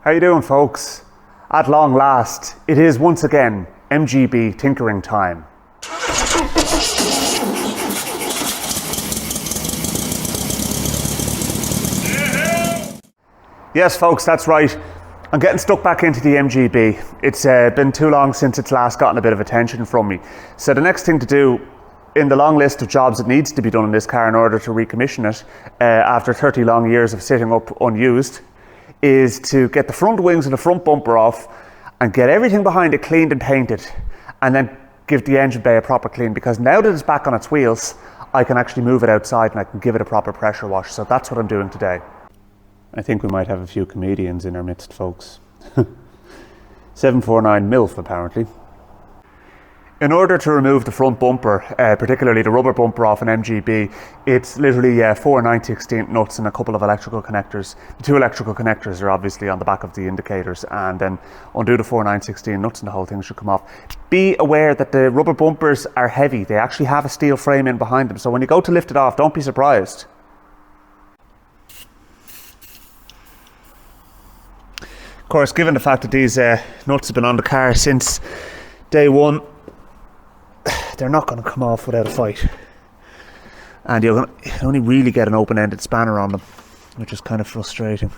How you doing, folks? At long last, it is once again MGB tinkering time. Yes, folks, that's right. I'm getting stuck back into the MGB. It's been too long since it's last gotten a bit of attention from me. So the next thing to do in the long list of jobs that needs to be done in this car in order to recommission it after 30 long years of sitting up unused is to get the front wings and the front bumper off and get everything behind it cleaned and painted, and then give the engine bay a proper clean, because now that it's back on its wheels, I can actually move it outside and I can give it a proper pressure wash. So that's what I'm doing today. I think we might have a few comedians in our midst, folks. 749 MILF, apparently. In order to remove the front bumper, particularly the rubber bumper off an MGB, it's literally 4 9/16 nuts and a couple of electrical connectors. The 2 electrical connectors are obviously on the back of the indicators, and then undo the 4 9/16 nuts and the whole thing should come off. Be aware that the rubber bumpers are heavy. They actually have a steel frame in behind them, so when you go to lift it off, don't be surprised. Of course, given the fact that these nuts have been on the car since day one, they're not going to come off without a fight. And you only really get an open-ended spanner on them, which is kind of frustrating.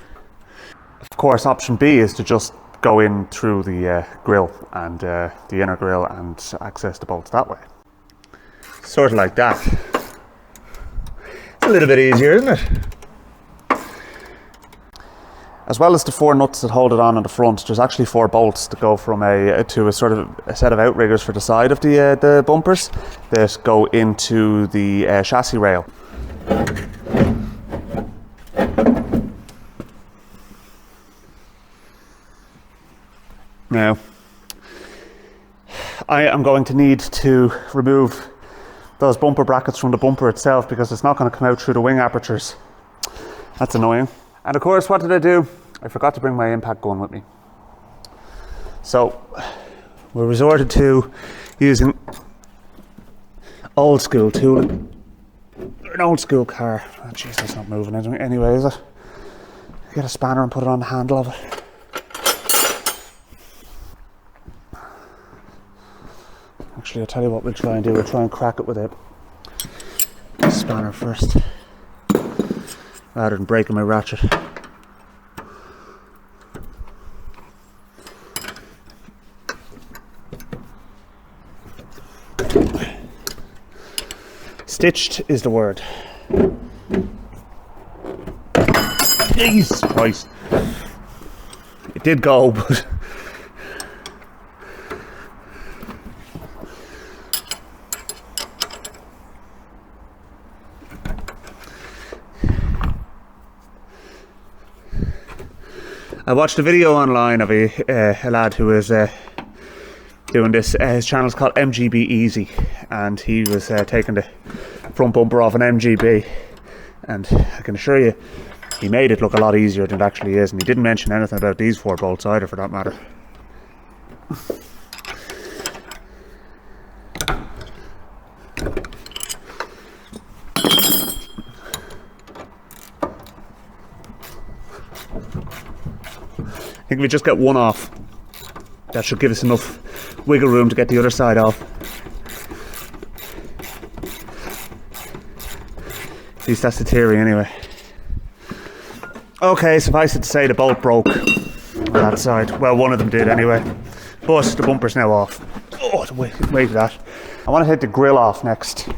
Of course, option B is to just go in through the grille and the inner grille and access the bolts that way. Sort of like that. It's a little bit easier, isn't it? As well as the 4 nuts that hold it on the front, there's actually 4 bolts that go from to a sort of a set of outriggers for the side of the bumpers that go into the chassis rail. Now, I am going to need to remove those bumper brackets from the bumper itself, because it's not going to come out through the wing apertures. That's annoying. And of course, what did I do? I forgot to bring my impact gun with me. So we resorted to using old school tooling. An old school car. Oh jeez, that's not moving anyway, is it? Get a spanner and put it on the handle of it. Actually, I'll tell you what we'll try and do. We'll try and crack it with a spanner first, rather than breaking my ratchet. Stitched is the word. Jesus Christ. It did go, but I watched a video online of a lad who was doing this. His channel's called MGB Easy, and he was taking the front bumper off an MGB, and I can assure you he made it look a lot easier than it actually is, and he didn't mention anything about these 4 bolts either, for that matter. I think if we just get one off, that should give us enough wiggle room to get the other side off. At least that's the theory anyway. Okay, suffice it to say the bolt broke on that side. Well, one of them did anyway. But the bumper's now off. Oh, wait for that. I want to take the grille off next.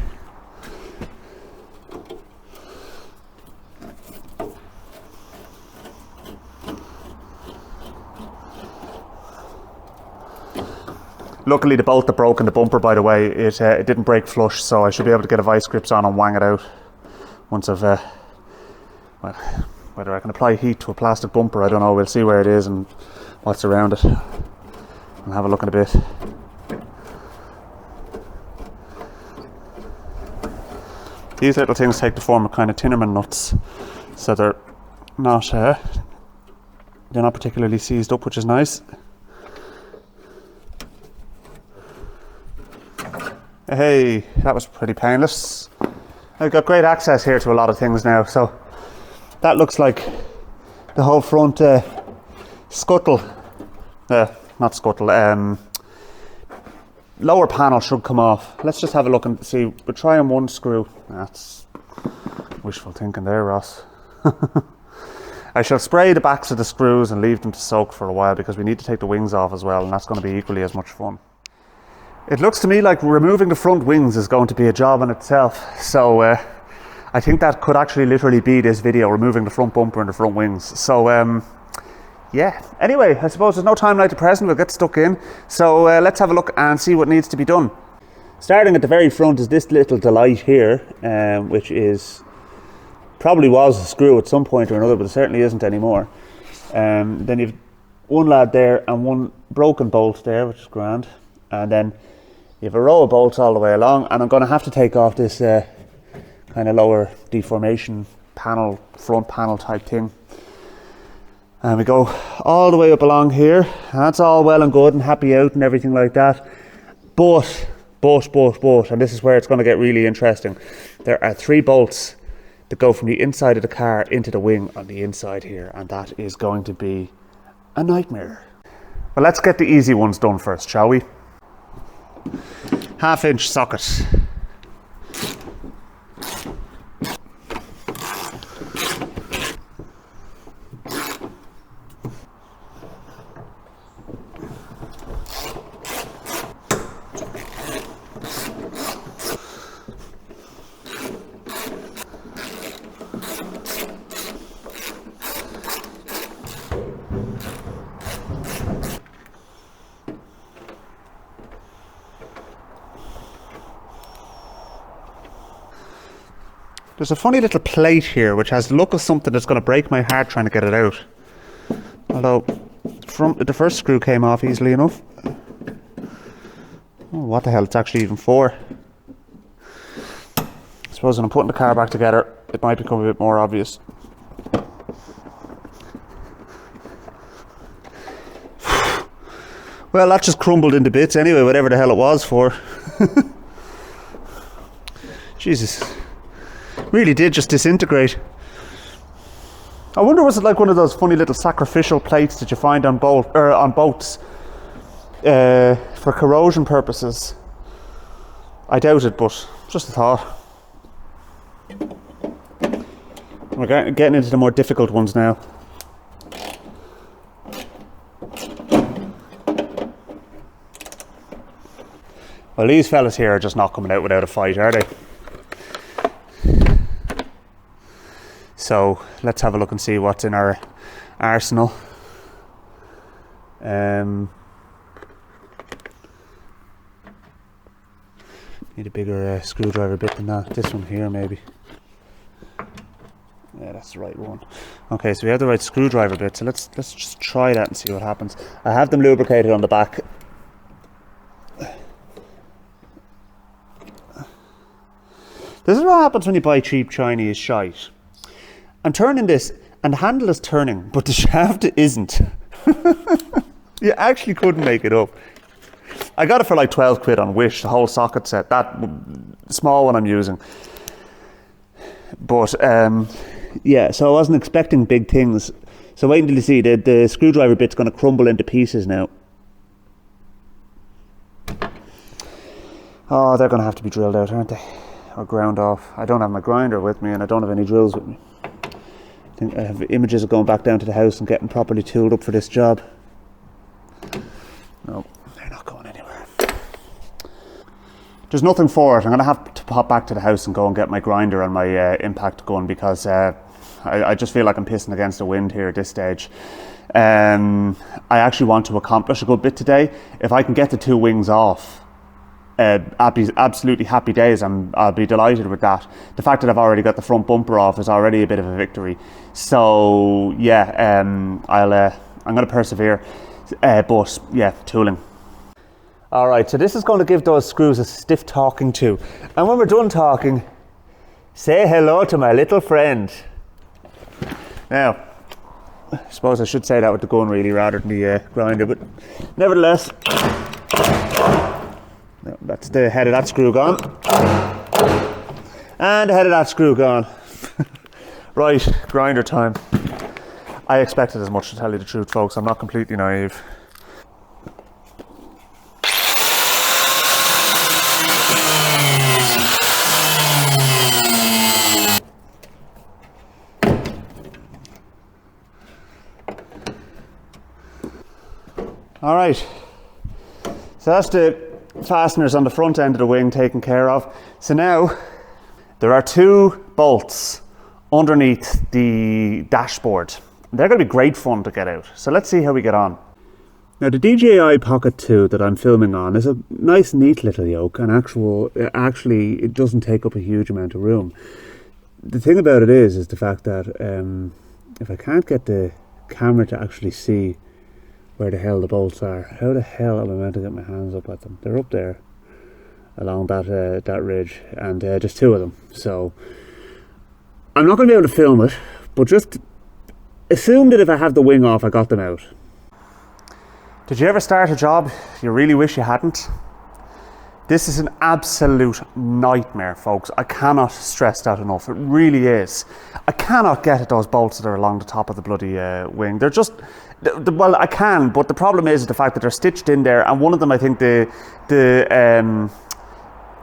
Luckily, the bolt that broke in the bumper, by the way, it didn't break flush, so I should be able to get a vice grips on and wang it out once I've, well, whether I can apply heat to a plastic bumper, I don't know. We'll see where it is and what's around it. I'll have a look in a bit. These little things take the form of kind of Tinnerman nuts, so they're not particularly seized up, which is nice. Hey, that was pretty painless. I've got great access here to a lot of things now, so that looks like the whole front scuttle, not scuttle, lower panel should come off. Let's just have a look and see. We'll try on one screw. That's wishful thinking there, Ross. I shall spray the backs of the screws and leave them to soak for a while because we need to take the wings off as well, and that's going to be equally as much fun. It looks to me like removing the front wings is going to be a job in itself. So I think that could actually literally be this video, removing the front bumper and the front wings. So yeah, anyway, I suppose there's no time like the present. We'll get stuck in. So let's have a look and see what needs to be done. Starting at the very front is this little delight here, which is probably was a screw at some point or another, but it certainly isn't anymore. Then you've one lad there and one broken bolt there, which is grand. And then you have a row of bolts all the way along, and I'm going to have to take off this kind of lower deformation panel, front panel type thing. And we go all the way up along here. And that's all well and good and happy out and everything like that. But, and this is where it's going to get really interesting. There are 3 bolts that go from the inside of the car into the wing on the inside here, and that is going to be a nightmare. Well, let's get the easy ones done first, shall we? 1/2-inch socket. There's a funny little plate here which has the look of something that's going to break my heart trying to get it out. Although the first screw came off easily enough. Oh, what the hell it's actually even for. I suppose when I'm putting the car back together it might become a bit more obvious. Well, that just crumbled into bits anyway, whatever the hell it was for. Jesus. Really did just disintegrate. I wonder, was it like one of those funny little sacrificial plates that you find on boats for corrosion purposes? I doubt it, but just a thought. We're getting into the more difficult ones now. Well, these fellas here are just not coming out without a fight, are they? So let's have a look and see what's in our arsenal. Need a bigger screwdriver bit than that. This one here maybe. Yeah, that's the right one. Okay, so we have the right screwdriver bit, so let's just try that and see what happens. I have them lubricated on the back. This is what happens when you buy cheap Chinese shite. I'm turning this, and the handle is turning, but the shaft isn't. You actually couldn't make it up. I got it for like 12 quid on Wish, the whole socket set, that small one I'm using. But yeah, so I wasn't expecting big things. So wait until you see, the screwdriver bit's going to crumble into pieces now. Oh, they're going to have to be drilled out, aren't they? Or ground off. I don't have my grinder with me, and I don't have any drills with me. I think I have images of going back down to the house and getting properly tooled up for this job. No, they're not going anywhere. There's nothing for it. I'm going to have to pop back to the house and go and get my grinder and my impact gun, because I just feel like I'm pissing against the wind here at this stage. I actually want to accomplish a good bit today. If I can get the 2 wings off, absolutely happy days. I'll be delighted with that. The fact that I've already got the front bumper off is already a bit of a victory. So yeah, I'm going to persevere. But yeah, tooling. All right, so this is going to give those screws a stiff talking to. And when we're done talking, say hello to my little friend. Now, I suppose I should say that with the gun really rather than the grinder, but nevertheless. No, that's the head of that screw gone. And the head of that screw gone. Right, grinder time. I expected as much, to tell you the truth, folks. I'm not completely naive. All right, so that's the fasteners on the front end of the wing taken care of. So now there are 2 bolts underneath the dashboard. They're going to be great fun to get out. So let's see how we get on. Now the DJI Pocket 2 that I'm filming on is a nice neat little yoke, and actually it doesn't take up a huge amount of room. The thing about it is the fact that if I can't get the camera to actually see where the hell the bolts are, how the hell am I meant to get my hands up at them? They're up there along that ridge, and there's 2 of them. So I'm not going to be able to film it, but just assume that if I have the wing off, I got them out. Did you ever start a job you really wish you hadn't? This is an absolute nightmare, folks. I cannot stress that enough. It really is. I cannot get at those bolts that are along the top of the bloody wing. They're just, well, I can, but the problem is the fact that they're stitched in there, and one of them, I think the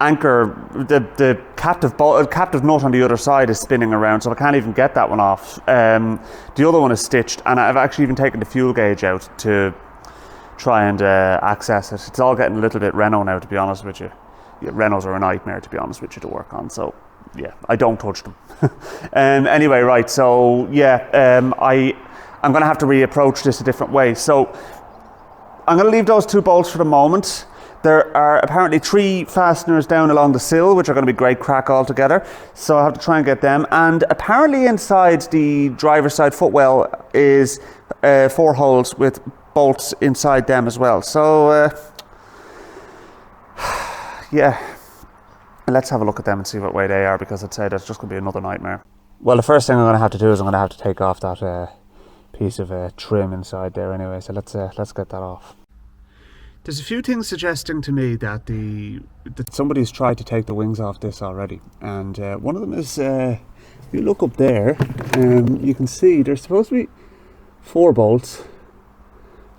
anchor, the captive nut on the other side is spinning around, so I can't even get that one off. The other one is stitched, and I've actually even taken the fuel gauge out to try and access it. It's all getting a little bit Renault now, to be honest with you. Yeah, Renaults are a nightmare, to be honest with you, to work on. So yeah, I don't touch them. Anyway, right. So yeah, I'm going to have to reapproach this a different way. So I'm going to leave those 2 bolts for the moment. There are apparently 3 fasteners down along the sill, which are going to be great crack altogether. So I have to try and get them. And apparently inside the driver's side footwell is 4 holes with bolts inside them as well. So yeah, let's have a look at them and see what way they are, because I'd say that's just going to be another nightmare. Well, the first thing I'm going to have to do is I'm going to have to take off that piece of trim inside there anyway. So let's get that off. There's a few things suggesting to me that that somebody's tried to take the wings off this already, and one of them is if you look up there, you can see there's supposed to be 4 bolts.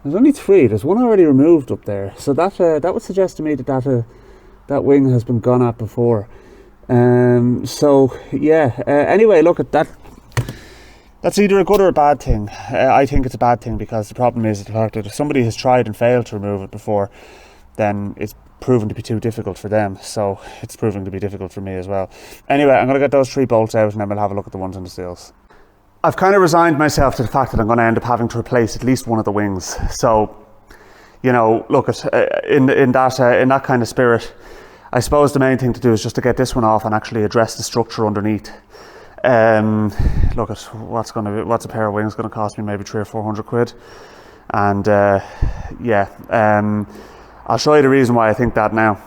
There's only 3. There's one already removed up there, so that would suggest to me that wing has been gone at before. So yeah. Anyway, look at that. That's either a good or a bad thing. I think it's a bad thing, because the problem is the fact that if somebody has tried and failed to remove it before, then it's proven to be too difficult for them. So it's proving to be difficult for me as well. Anyway, I'm going to get those 3 bolts out, and then we'll have a look at the ones in the seals. I've kind of resigned myself to the fact that I'm going to end up having to replace at least one of the wings. So, you know, look at in that kind of spirit, I suppose the main thing to do is just to get this one off and actually address the structure underneath. Look at what's a pair of wings going to cost me, maybe 300 or 400 quid, and yeah, I'll show you the reason why I think that now.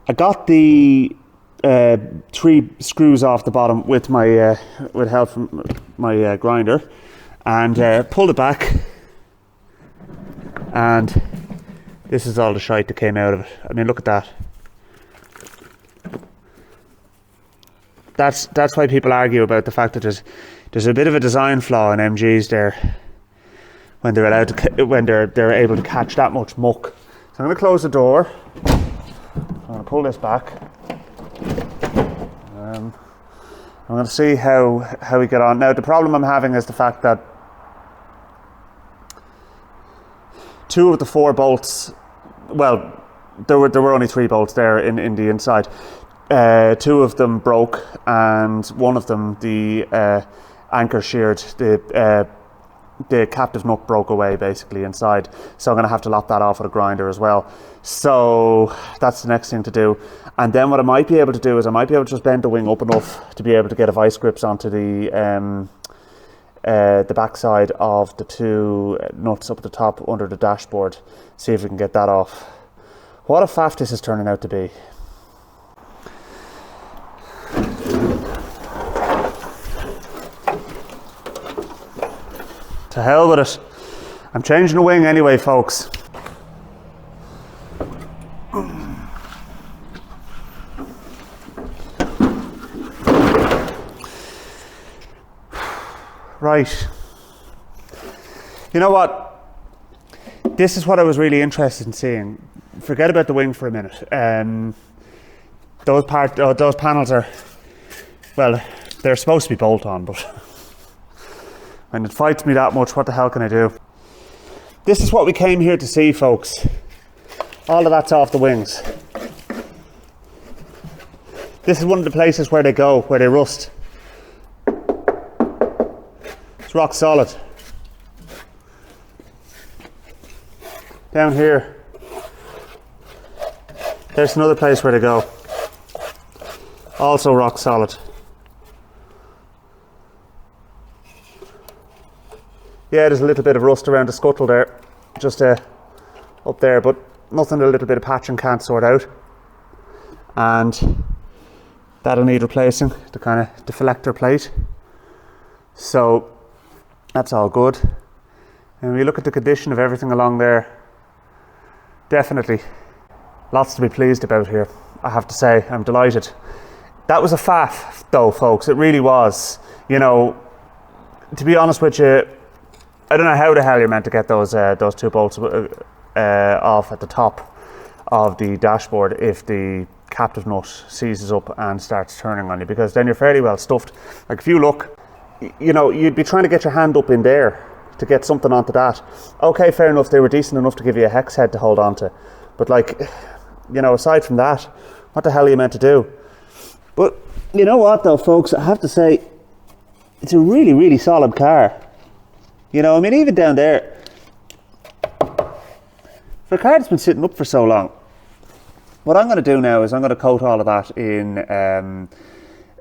I got the 3 screws off the bottom with my with help from my grinder, and pulled it back, and this is all the shite that came out of it. I mean, look at that. That's why people argue about the fact that there's a bit of a design flaw in MGs there when they're allowed to, when they're able to catch that much muck. So I'm going to close the door. I'm going to pull this back. I'm going to see how we get on. Now the problem I'm having is the fact that 2 of the 4 bolts, well, there were only 3 bolts there in the inside. 2 of them broke, and one of them, the anchor sheared, the captive nut broke away basically inside. So I'm going to have to lop that off with a grinder as well. So that's the next thing to do. And then what I might be able to do is I might be able to just bend the wing up enough to be able to get a vice grips onto the backside of the 2 nuts up at the top under the dashboard. See if we can get that off. What a faff this is turning out to be. To hell with it. I'm changing the wing anyway, folks. Right. You know what? This is what I was really interested in seeing. Forget about the wing for a minute. Those panels are, well, they're supposed to be bolt-on, but when it fights me that much, what the hell can I do? This is what we came here to see, folks. All of that's off the wings. This is one of the places where they go, where they rust. It's rock solid. Down here, there's another place where they go. Also rock solid. Yeah, there's a little bit of rust around the scuttle there, just up there, but nothing a little bit of patching can't sort out. And that'll need replacing, the kind of deflector plate. So that's all good. And when you look at the condition of everything along there, definitely lots to be pleased about here, I have to say. I'm delighted. That was a faff though, folks, it really was. You know, to be honest with you, I don't know how the hell you're meant to get those two bolts off at the top of the dashboard if the captive nut seizes up and starts turning on you, because then you're fairly well stuffed. Like if you look, you know, you'd be trying to get your hand up in there to get something onto that. Okay, fair enough, they were decent enough to give you a hex head to hold on to, but like, you know, aside from that, what the hell are you meant to do? But you know what though, folks, I have to say, it's a really, really solid car. You know, I mean, even down there, for a car that's been sitting up for so long, what I'm going to do now is I'm going to coat all of that in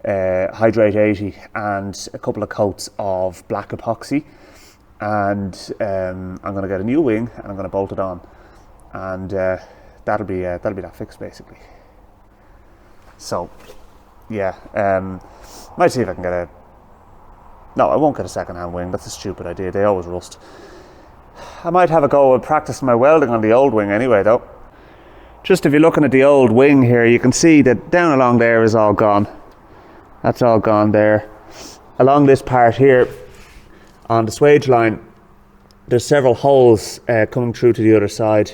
Hydrate 80 and a couple of coats of black epoxy, and I'm going to get a new wing and I'm going to bolt it on, and that'll be that fix basically. So yeah, might see if I can get a, no, I won't get a second-hand wing, that's a stupid idea, they always rust. I might have a go at practicing my welding on the old wing anyway though. Just if you're looking at the old wing here, you can see that down along there is all gone. That's all gone there. Along this part here, on the swage line, there's several holes coming through to the other side.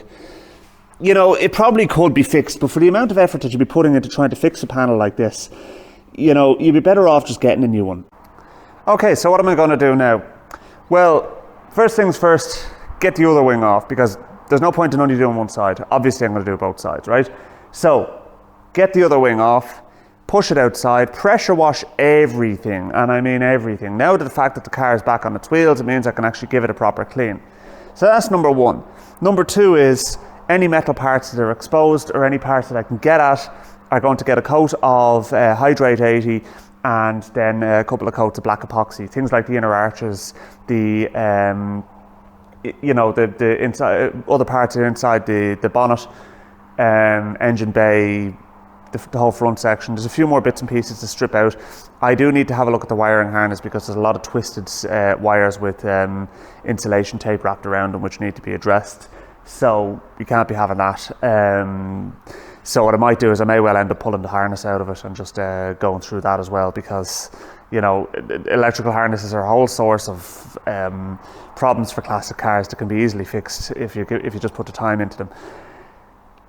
You know, it probably could be fixed, but for the amount of effort that you'd be putting into trying to fix a panel like this, you know, you'd be better off just getting a new one. Okay, so what am I going to do now? Well, first things first, get the other wing off, because there's no point in only doing one side. Obviously I'm going to do both sides, right? So get the other wing off, push it outside, pressure wash everything, and I mean everything. Now that the fact that the car is back on its wheels, it means I can actually give it a proper clean. So that's number one. Number two is any metal parts that are exposed or any parts that I can get at are going to get a coat of Hydrate 80 and then a couple of coats of black epoxy. Things like the inner arches, the you know, the inside, other parts are inside the bonnet, engine bay, the whole front section. There's a few more bits and pieces to strip out. I do need to have a look at the wiring harness, because there's a lot of twisted wires with insulation tape wrapped around them which need to be addressed. So you can't be having that. So what I might do is I may well end up pulling the harness out of it and just going through that as well, because, you know, electrical harnesses are a whole source of problems for classic cars that can be easily fixed if you just put the time into them.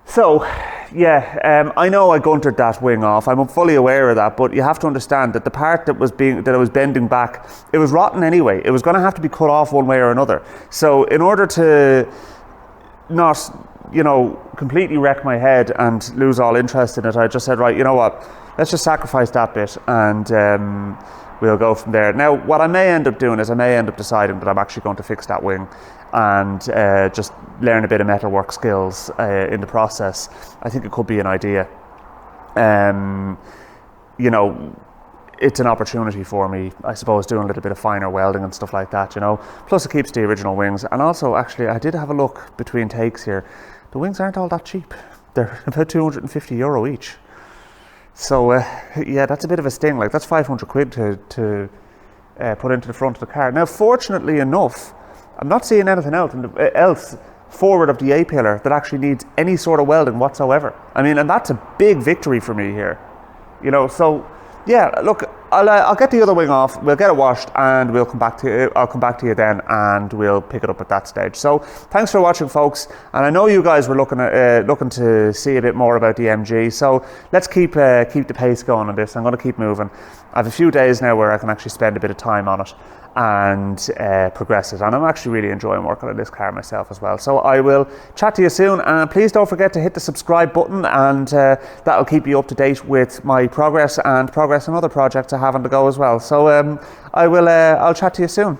So yeah, I know I guntered that wing off. I'm fully aware of that, but you have to understand that the part that I was bending back, it was rotten anyway. It was going to have to be cut off one way or another. So in order to not, you know, completely wreck my head and lose all interest in it, I just said, right, you know what, let's just sacrifice that bit and we'll go from there. Now, what I may end up doing is I may end up deciding that I'm actually going to fix that wing and just learn a bit of metalwork skills in the process. I think it could be an idea. You know, it's an opportunity for me, I suppose, doing a little bit of finer welding and stuff like that, you know. Plus it keeps the original wings. And also, actually, I did have a look between takes here. The wings aren't all that cheap. They're about €250 each. So, yeah, that's a bit of a sting. Like, that's 500 quid to put into the front of the car. Now, fortunately enough, I'm not seeing anything else forward of the A-pillar that actually needs any sort of welding whatsoever. I mean, and that's a big victory for me here. You know, so, yeah, look, I'll get the other wing off, we'll get it washed, and we'll come back to you. I'll come back to you then, and we'll pick it up at that stage. So thanks for watching, folks, and I know you guys were looking to see a bit more about the MG, so let's keep the pace going on this. I'm going to keep moving. I have a few days now where I can actually spend a bit of time on it and progress it, and I'm actually really enjoying working on this car myself as well. So I will chat to you soon, and please don't forget to hit the subscribe button, and that'll keep you up to date with my progress and progress on other projects I have on the go as well. So I'll chat to you soon.